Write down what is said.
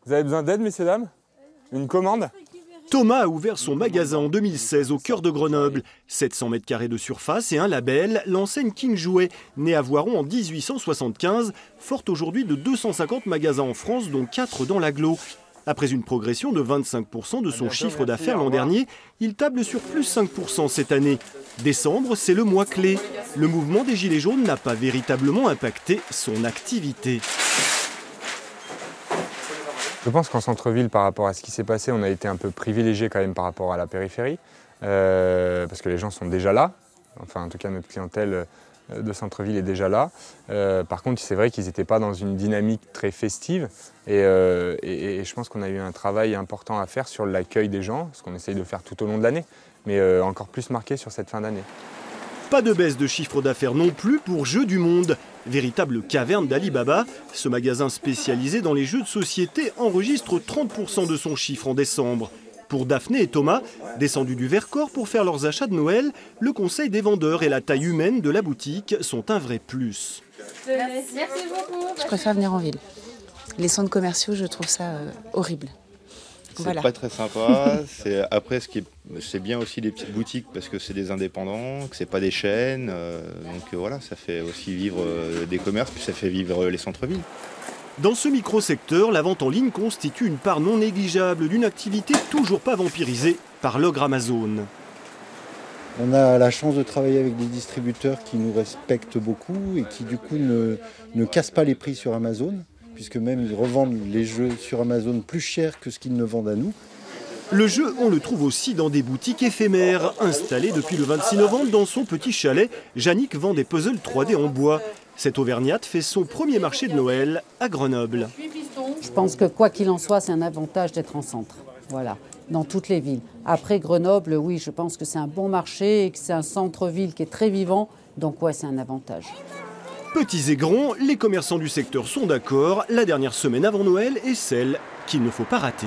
Vous avez besoin d'aide, messieurs, dames? Une commande? Thomas a ouvert son magasin en 2016 au cœur de Grenoble. 700 mètres carrés de surface et un label, l'enseigne King Jouet, née à Voiron en 1875, forte aujourd'hui de 250 magasins en France, dont 4 dans l'agglo. Après une progression de 25% de son chiffre d'affaires l'an dernier, il table sur plus 5% cette année. Décembre, c'est le mois clé. Le mouvement des Gilets jaunes n'a pas véritablement impacté son activité. Je pense qu'en centre-ville, par rapport à ce qui s'est passé, on a été un peu privilégié quand même par rapport à la périphérie, parce que les gens sont déjà là. Enfin, en tout cas, notre clientèle de centre-ville est déjà là. Par contre, c'est vrai qu'ils n'étaient pas dans une dynamique très festive, et je pense qu'on a eu un travail important à faire sur l'accueil des gens, ce qu'on essaye de faire tout au long de l'année, mais encore plus marqué sur cette fin d'année. Pas de baisse de chiffre d'affaires non plus pour Jeux du Monde. Véritable caverne d'Ali Baba, ce magasin spécialisé dans les jeux de société enregistre 30% de son chiffre en décembre. Pour Daphné et Thomas, descendus du Vercors pour faire leurs achats de Noël, le conseil des vendeurs et la taille humaine de la boutique sont un vrai plus. Merci beaucoup. Je préfère venir en ville. Les centres commerciaux, je trouve ça horrible. C'est pas très sympa. Après, c'est bien aussi les petites boutiques parce que c'est des indépendants, que c'est pas des chaînes. Donc voilà, ça fait aussi vivre des commerces, puis ça fait vivre les centres-villes. Dans ce micro-secteur, la vente en ligne constitue une part non négligeable d'une activité toujours pas vampirisée par l'ogre Amazon. On a la chance de travailler avec des distributeurs qui nous respectent beaucoup et qui du coup ne cassent pas les prix sur Amazon, puisque même ils revendent les jeux sur Amazon plus cher que ce qu'ils ne vendent à nous. Le jeu, on le trouve aussi dans des boutiques éphémères. Installées depuis le 26 novembre dans son petit chalet, Yannick vend des puzzles 3D en bois. Cette Auvergnate fait son premier marché de Noël à Grenoble. Je pense que quoi qu'il en soit, c'est un avantage d'être en centre. Voilà, dans toutes les villes. Après Grenoble, oui, je pense que c'est un bon marché et que c'est un centre-ville qui est très vivant. Donc ouais, c'est un avantage. Petits et grands, les commerçants du secteur sont d'accord. La dernière semaine avant Noël est celle qu'il ne faut pas rater.